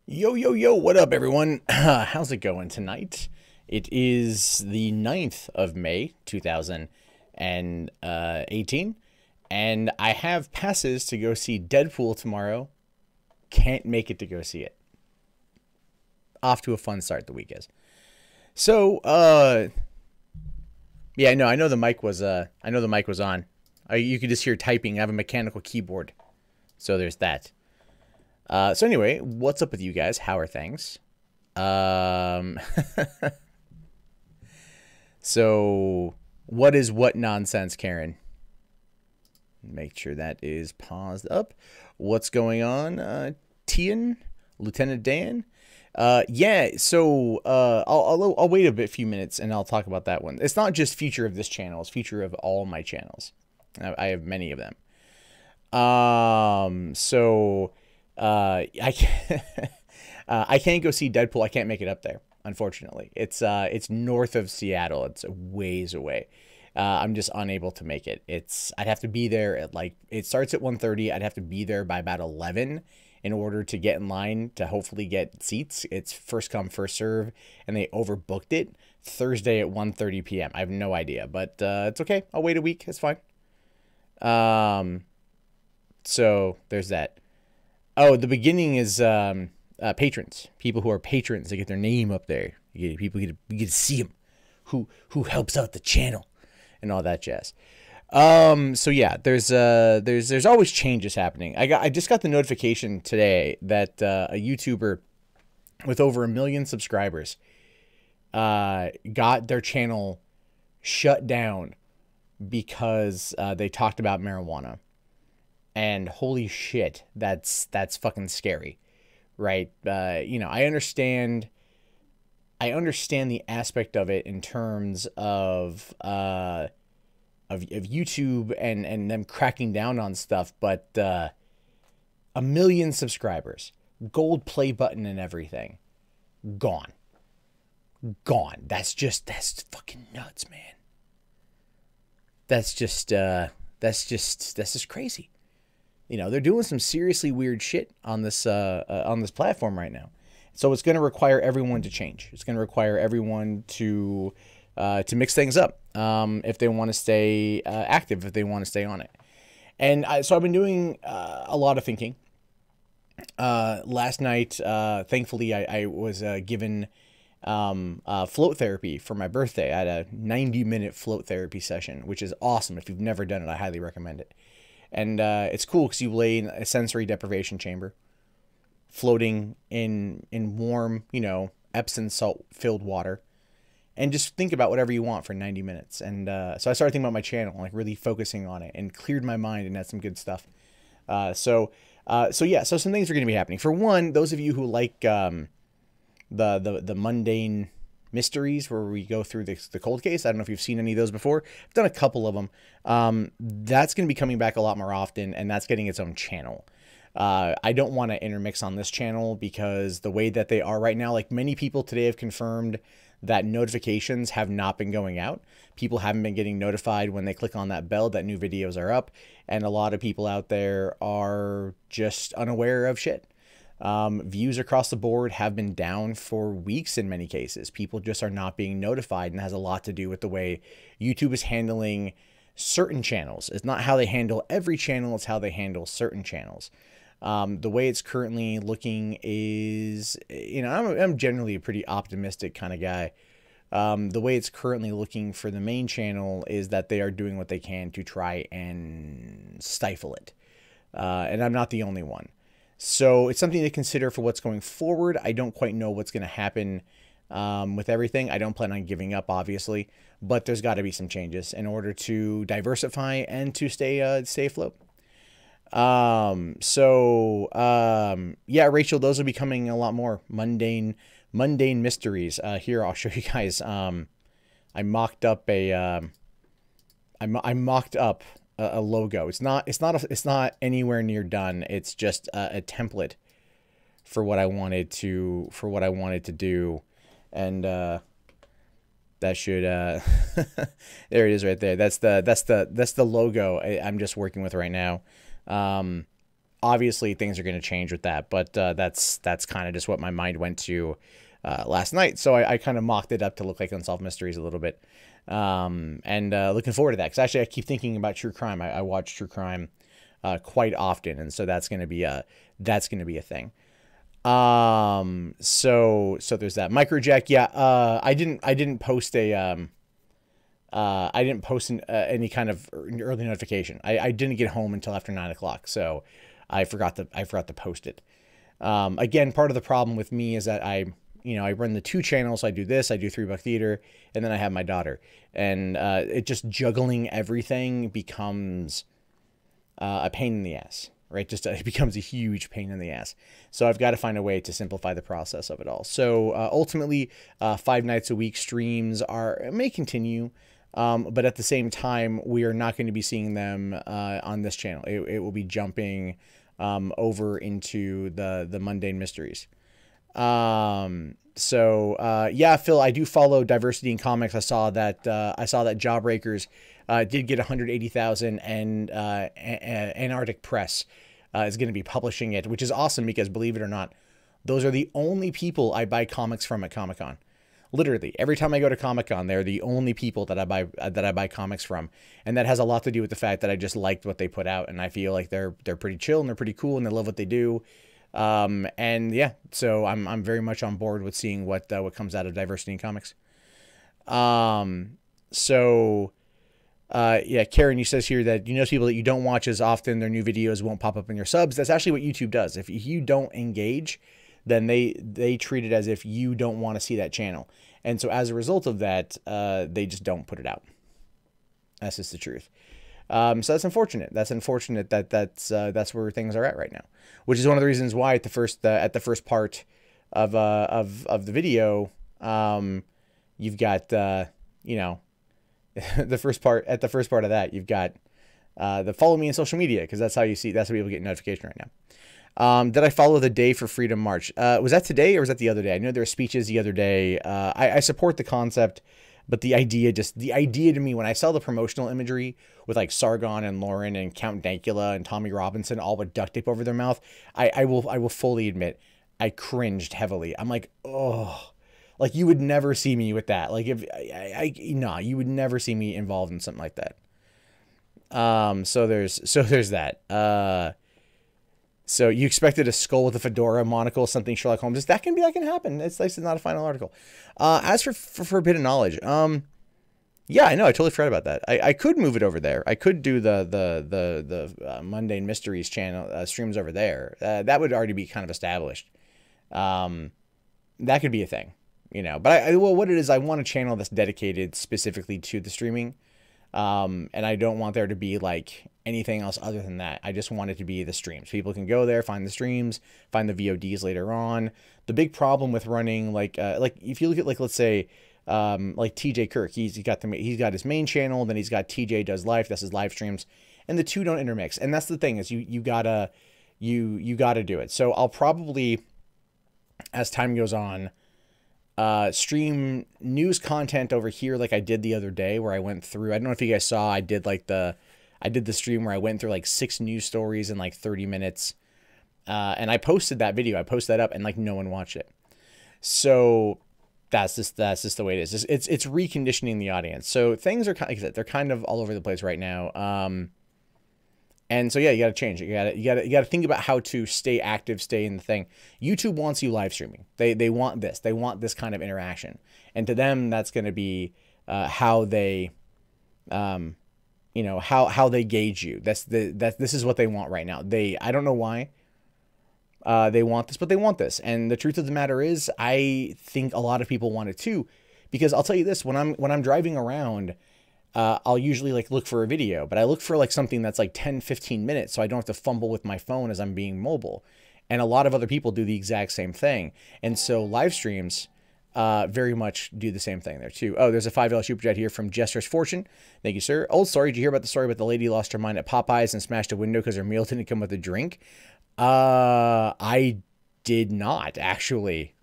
Yo, yo, yo, what up, everyone? How's it going tonight? It is the 9th of May, 2018, and I have passes to go see Deadpool tomorrow. Can't make it to go see it. Off to a fun start the week is. So, yeah, no, I know the mic was on. You could just hear typing. I have a mechanical keyboard. So there's that. So anyway, what's up with you guys? How are things? So what is what nonsense, Karen? Make sure that is paused up. What's going on? Tian, Lieutenant Dan. Yeah. So I'll wait a few minutes and I'll talk about that one. It's not just future of this channel; it's future of all my channels. I have many of them. I can't, I can't go see Deadpool. I can't make it up there. unfortunately. It's north of Seattle. It's a ways away. I'm just unable to make it. I'd have to be there at like, it starts at 1:30. I'd have to be there by about 11 in order to get in line to hopefully get seats. It's first come, first serve, and they overbooked it Thursday at 1:30 p.m. I have no idea, but it's okay. I'll wait a week. It's fine. So there's that. Oh, the beginning is patrons. People who are patrons, they get their name up there. People get to see them. Who helps out the channel and all that jazz. So yeah, there's always changes happening. I just got the notification today that a YouTuber with over 1 million subscribers got their channel shut down because they talked about marijuana. And holy shit, that's fucking scary, right? You know, I understand the aspect of it in terms of YouTube and them cracking down on stuff, but 1 million subscribers, gold play button and everything, gone. That's fucking nuts, man. That's just crazy. You know, they're doing some seriously weird shit on this platform right now. So it's going to require everyone to change. It's going to require everyone to mix things up if they want to stay active, if they want to stay on it. And so I've been doing a lot of thinking. Last night, thankfully, I was given float therapy for my birthday. I had a 90-minute float therapy session, which is awesome. If you've never done it, I highly recommend it. And it's cool because you lay in a sensory deprivation chamber, floating in warm, you know, Epsom salt-filled water, and just think about whatever you want for 90 minutes. And so I started thinking about my channel, like really focusing on it, and cleared my mind and had some good stuff. So yeah, so some things are going to be happening. For one, those of you who like the mundane mysteries where we go through the cold case. I don't know if you've seen any of those before. I've done a couple of them. That's going to be coming back a lot more often, and that's getting its own channel. I don't want to intermix on this channel because the way that they are right now, like many people today have confirmed that notifications have not been going out. People haven't been getting notified when they click on that bell that new videos are up, and a lot of people out there are just unaware of shit. Views across the board have been down for weeks in many cases. People just are not being notified, and it has a lot to do with the way YouTube is handling certain channels. It's not how they handle every channel, it's how they handle certain channels. The way it's currently looking is, you know, I'm generally a pretty optimistic kind of guy. The way it's currently looking for the main channel is that they are doing what they can to try and stifle it. And I'm not the only one. So it's something to consider for what's going forward. I don't quite know what's going to happen with everything. I don't plan on giving up, obviously, but there's got to be some changes in order to diversify and to stay afloat. Yeah, Rachel, those will be coming a lot more. Mundane mysteries. Here, I'll show you guys. I mocked up a logo. It's not anywhere near done. It's just a template for what I wanted to do, and that should there it is right there. That's the logo I'm just working with right now. Obviously things are going to change with that, but that's kind of just what my mind went to last night. So I kind of mocked it up to look like Unsolved Mysteries a little bit. And looking forward to that, because actually I keep thinking about true crime. I watch true crime quite often, and so that's going to be a thing. So there's that. Microjack, yeah. I didn't post any kind of early notification. I didn't get home until after 9 o'clock, so I forgot to post it. Again, part of the problem with me is that I run the 2 channels. I do this, I do 3 Buck Theater, and then I have my daughter. And it just juggling everything becomes a pain in the ass, right? It becomes a huge pain in the ass. So I've got to find a way to simplify the process of it all. So ultimately, 5 nights a week streams may continue, but at the same time, we are not going to be seeing them on this channel. It will be jumping over into the mundane mysteries. Yeah, Phil, I do follow Diversity in Comics. I saw that Jawbreakers did get 180,000, and Antarctic Press is going to be publishing it, which is awesome because, believe it or not, those are the only people I buy comics from at Comic-Con. Literally, every time I go to Comic-Con, they're the only people that I buy comics from, and that has a lot to do with the fact that I just liked what they put out, and I feel like they're pretty chill and they're pretty cool and they love what they do. And yeah, so I'm very much on board with seeing what comes out of Diversity in Comics. Yeah, Karen, you says here that people that you don't watch as often, their new videos won't pop up in your subs. That's actually what YouTube does. If you don't engage, then they treat it as if you don't want to see that channel. And so as a result of that, they just don't put it out. That's just the truth. So that's unfortunate. That's unfortunate that's where things are at right now, which is one of the reasons why at the first part of the video, you've got, the first part of that, you've got, the follow me on social media. Cause that's how people get notification right now. Did I follow the Day for Freedom March? Was that today or was that the other day? I know there were speeches the other day. I support the concept, but the idea to me, when I saw the promotional imagery with like Sargon and Lauren and Count Dankula and Tommy Robinson all with duct tape over their mouth, I will fully admit I cringed heavily. I'm like, oh, like you would never see me with that. Like if you would never see me involved in something like that. So there's that. So you expected a skull with a fedora, monocle, something Sherlock Holmes. That can happen. It's not a final article. As for Forbidden Knowledge, yeah, I know. I totally forgot about that. I could move it over there. I could do the Mundane Mysteries channel streams over there. That would already be kind of established. That could be a thing, But what it is, I want a channel that's dedicated specifically to the streaming. And I don't want there to be like anything else other than that. I just want it to be the streams. People can go there, find the streams, find the VODs later on. The big problem with running like if you look at let's say like TJ Kirk, he's got his main channel, then he's got TJ Does Life, that's his live streams, and the two don't intermix. And that's the thing, is you gotta do it. So I'll probably, as time goes on, stream news content over here like I did the other day, where I went through, I don't know if you guys saw, I did the stream where I went through like 6 news stories in like 30 minutes. And I posted that video. I posted that up and like no one watched it. So that's just the way it is. It's reconditioning the audience. So things are kind of, like I said, they're kind of all over the place right now. And so yeah, you got to change it. You got to think about how to stay active, stay in the thing. YouTube wants you live streaming. They want this. They want this kind of interaction. And to them, that's going to be how they how they gauge you. This is what they want right now. I don't know why they want this, but they want this. And the truth of the matter is, I think a lot of people want it too, because I'll tell you this, when I'm driving around, I'll usually like look for a video, but I look for like something that's like 10-15 minutes, so I don't have to fumble with my phone as I'm being mobile. And a lot of other people do the exact same thing. And so live streams very much do the same thing there too. Oh, there's a $5 super chat here from Jester's Fortune. Thank you, sir. Old story. Did you hear about the story about the lady lost her mind at Popeyes and smashed a window because her meal didn't come with a drink? I did not actually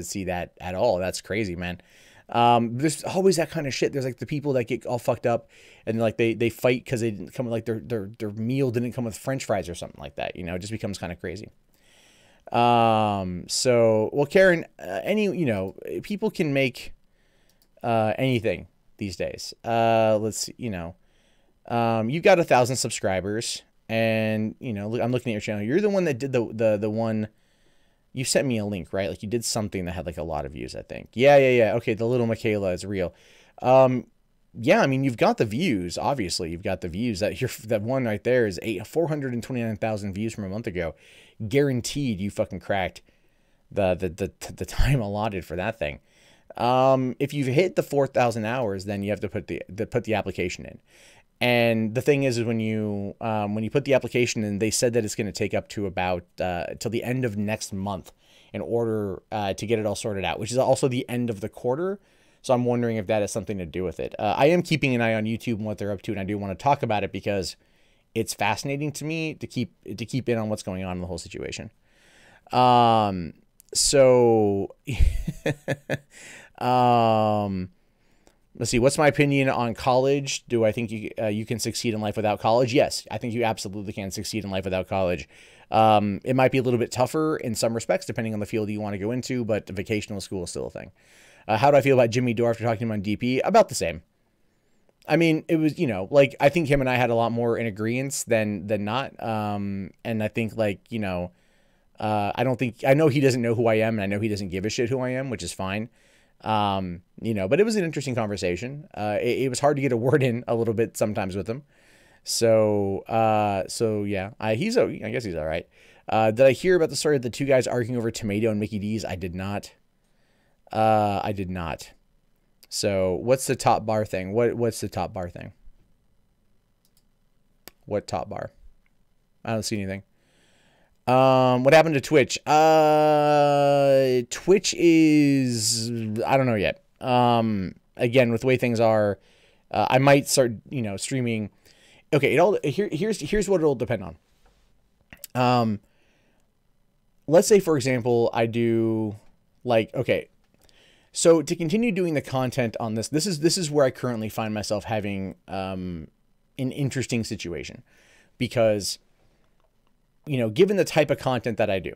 see that at all. That's crazy, man. There's always that kind of shit. There's like the people that get all fucked up and like they fight because they didn't come with, like their meal didn't come with French fries or something like that. It just becomes kind of crazy. So, well, Karen, people can make, anything these days. Let's see, you've got 1,000 subscribers and, I'm looking at your channel. You're the one that did the one, you sent me a link, right? Like you did something that had like a lot of views, I think. Yeah. Okay. The little Michaela is real. Yeah, I mean, you've got the views, obviously you've got the views. That one right there is 429,000 views from a month ago. Guaranteed you fucking cracked the time allotted for that thing. If you've hit the 4,000 hours, then you have to put the application in. And the thing is when you put the application in, they said that it's going to take up to about till the end of next month in order to get it all sorted out, which is also the end of the quarter. So I'm wondering if that has something to do with it. I am keeping an eye on YouTube and what they're up to, and I do want to talk about it because it's fascinating to me to keep in on what's going on in the whole situation. So, um, let's see. What's my opinion on college? Do I think you can succeed in life without college? Yes, I think you absolutely can succeed in life without college. It might be a little bit tougher in some respects, depending on the field you want to go into, but vocational school is still a thing. How do I feel about Jimmy Dore after talking to him on DP? About the same. I mean, it was, like, I think him and I had a lot more in agreement than not. And I think, like, I know he doesn't know who I am, and I know he doesn't give a shit who I am, which is fine. But it was an interesting conversation. It was hard to get a word in a little bit sometimes with him. So yeah, I guess he's all right. Did I hear about the story of the two guys arguing over tomato and Mickey D's? I did not. I did not. So what's the top bar thing? What's the top bar thing? What top bar? I don't see anything. What happened to Twitch? Twitch is, I don't know yet. Again, with the way things are, I might start, streaming. Okay, here's what it'll depend on. Let's say, for example, I do, like, okay, so to continue doing the content on this is where I currently find myself having an interesting situation, because, given the type of content that I do,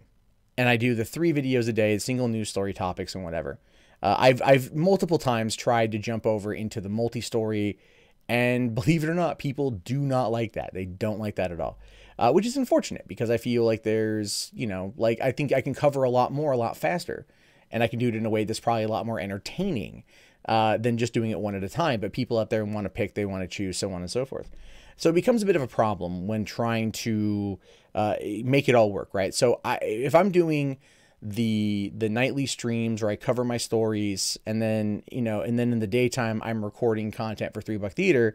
and I do the 3 videos a day, single news story topics and whatever, I've multiple times tried to jump over into the multi-story, and believe it or not, people do not like that. They don't like that at all, which is unfortunate, because I feel like there's, like, I think I can cover a lot more, a lot faster. And I can do it in a way that's probably a lot more entertaining than just doing it one at a time. But people out there want to pick, they want to choose, so on and so forth. So it becomes a bit of a problem when trying to make it all work, right? So if I'm doing the nightly streams where I cover my stories, and then, and then in the daytime I'm recording content for $3 Theater,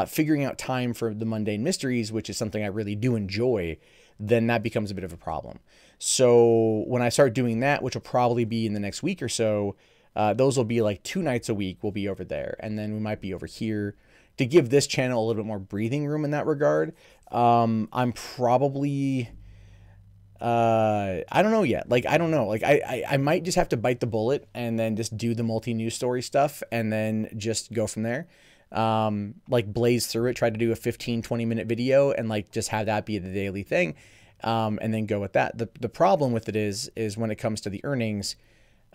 figuring out time for the mundane mysteries, which is something I really do enjoy, then that becomes a bit of a problem. So when I start doing that, which will probably be in the next week or so, those will be like 2 nights a week. We'll be over there, and then we might be over here to give this channel a little bit more breathing room in that regard. I'm probably, I don't know yet. Like, I don't know. Like, I might just have to bite the bullet and then just do the multi-news story stuff and then just go from there. Like, blaze through it, try to do a 15-20 minute video and, like, just have that be the daily thing. And then go with that. The problem with it is when it comes to the earnings,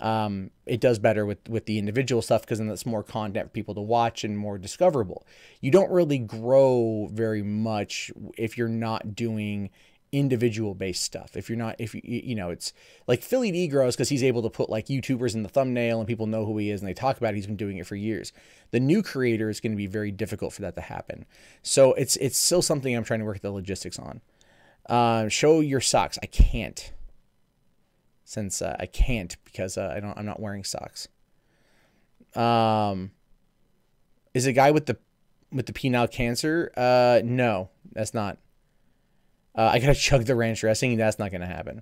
it does better with the individual stuff, because then that's more content for people to watch and more discoverable. You don't really grow very much if you're not doing individual based stuff. If it's like Philly D grows because he's able to put, like, YouTubers in the thumbnail and people know who he is and they talk about it. He's been doing it for years. The new creator is going to be very difficult for that to happen. So it's still something I'm trying to work the logistics on. Show your socks. I can't, since I can't, because I'm not wearing socks. Is a guy with the penile cancer? No, that's not. I gotta chug the ranch dressing. That's not gonna happen.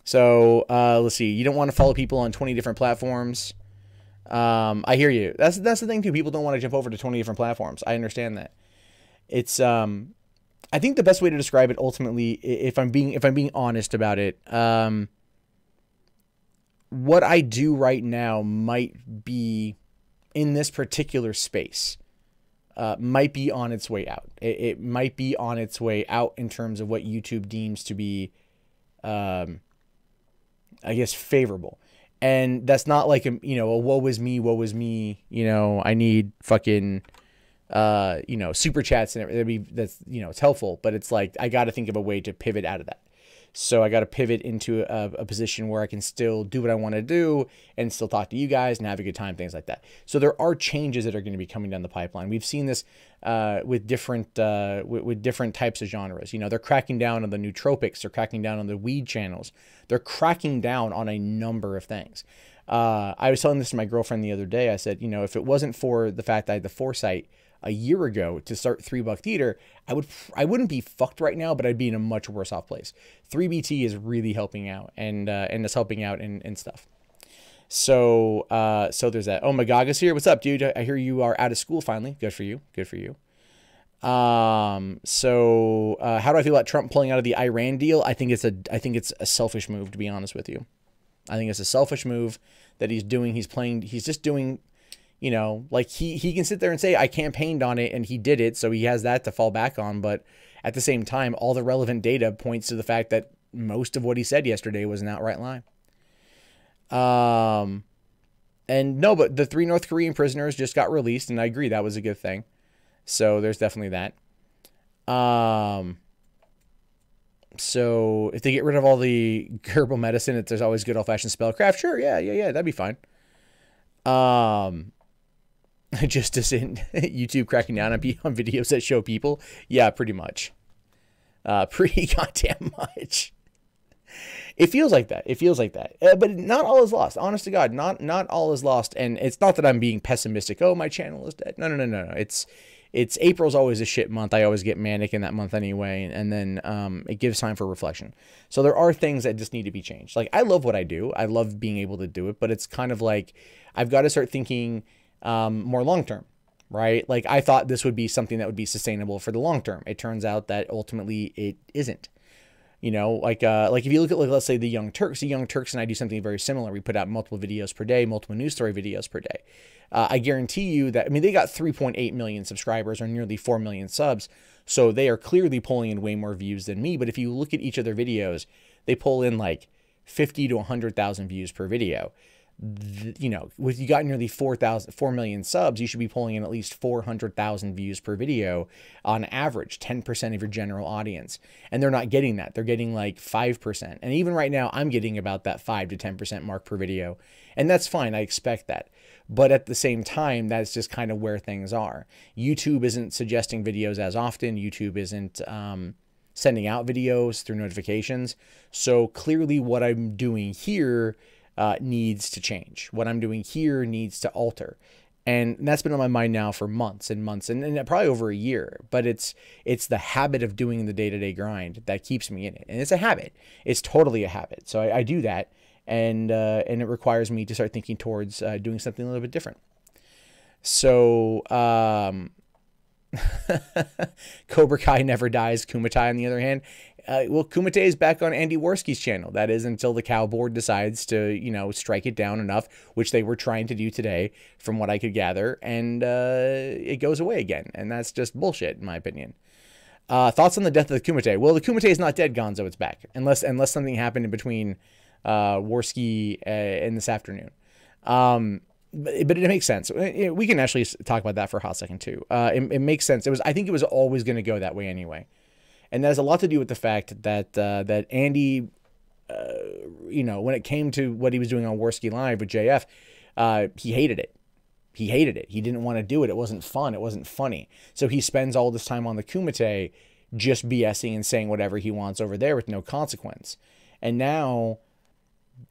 So let's see. You don't want to follow people on 20 different platforms. I hear you. That's the thing too. People don't want to jump over to 20 different platforms. I understand that. It's I think the best way to describe it ultimately, if I'm being honest about it, what I do right now might be, in this particular space, might be on its way out. It might be on its way out in terms of what YouTube deems to be, I guess, favorable. And that's not like a woe is me, I need fucking, super chats and everything. It's helpful, but it's like, I got to think of a way to pivot out of that. So I got to pivot into a position where I can still do what I want to do and still talk to you guys and have a good time, things like that. So there are changes that are going to be coming down the pipeline. We've seen this with different types of genres. They're cracking down on the nootropics. They're cracking down on the weed channels. They're cracking down on a number of things. I was telling this to my girlfriend the other day. I said, if it wasn't for the fact that I had the foresight a year ago to start $3 Theater, I wouldn't be fucked right now, but I'd be in a much worse off place. 3BT is really helping out, and it's helping out and stuff. So there's that. Oh, Magaga's here. What's up, dude? I hear you are out of school finally. Good for you. Good for you. So how do I feel about Trump pulling out of the Iran deal? I think it's a selfish move, to be honest with you. I think it's a selfish move that he's doing. He's just doing, you know, like he can sit there and say, I campaigned on it and he did it. So he has that to fall back on. But at the same time, all the relevant data points to the fact that most of what he said yesterday was an outright lie. And no, but the 3 North Korean prisoners just got released, and I agree that was a good thing. So there's definitely that. So if they get rid of all the herbal medicine, there's always good old-fashioned spellcraft. Sure, yeah, that'd be fine. Just isn't YouTube cracking down on videos that show people? Yeah, pretty much. Pretty goddamn much. It feels like that. It feels like that. But not all is lost. Honest to God, not all is lost. And it's not that I'm being pessimistic. Oh, my channel is dead. No. It's April's always a shit month. I always get manic in that month anyway. And then it gives time for reflection. So there are things that just need to be changed. Like, I love what I do. I love being able to do it. But it's kind of like I've got to start thinking more long term, right? Like, I thought this would be something that would be sustainable for the long term. It turns out that ultimately it isn't. You know, like if you look at, like, let's say the Young Turks and I do something very similar. We put out multiple videos per day, multiple news story videos per day. I guarantee you that, I mean, they got 3.8 million subscribers or nearly 4 million subs. So they are clearly pulling in way more views than me. But if you look at each of their videos, they pull in like 50 to 100,000 views per video. You know, with you got nearly 4 million subs, you should be pulling in at least 400,000 views per video on average, 10% of your general audience. And they're not getting that. They're getting like 5%. And even right now, I'm getting about that 5 to 10% mark per video. And that's fine. I expect that. But at the same time, that's just kind of where things are. YouTube isn't suggesting videos as often. YouTube isn't sending out videos through notifications. So clearly what I'm doing here needs to change. What I'm doing here needs to alter. And that's been on my mind now for months and months and probably over a year. But it's the habit of doing the day-to-day grind that keeps me in it. And it's a habit. It's totally a habit. So I do that. And it requires me to start thinking towards doing something a little bit different. So Cobra Kai never dies. Kumite, on the other hand, well, Kumite is back on Andy Worski's channel. That is until the cow board decides to, you know, strike it down enough, which they were trying to do today, from what I could gather, and it goes away again. And that's just bullshit, in my opinion. Thoughts on the death of the Kumite? Well, the Kumite is not dead, Gonzo. It's back, unless something happened in between Worski and this afternoon. But it makes sense. We can actually talk about that for a hot second too. It makes sense. I think it was always going to go that way anyway. And that has a lot to do with the fact that that Andy, you know, when it came to what he was doing on Worski Live with JF, he hated it. He hated it. He didn't want to do it. It wasn't fun. It wasn't funny. So he spends all this time on the Kumite just BSing and saying whatever he wants over there with no consequence. And now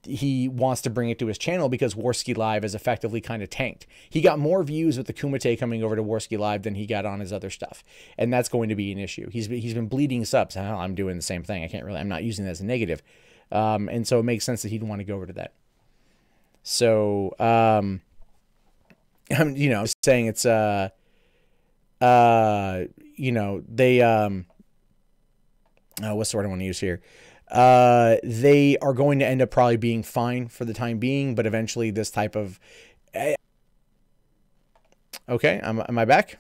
he wants to bring it to his channel because Worski Live is effectively kind of tanked. He got more views with the Kumite coming over to Worski Live than he got on his other stuff. And that's going to be an issue. He's been bleeding subs. Hell, I'm doing the same thing. I'm not using that as a negative. And so it makes sense that he'd want to go over to that. So, I'm, you know, saying it's, you know, they, what's the word I want to use here? They are going to end up probably being fine for the time being, but eventually this type of, okay, am I back?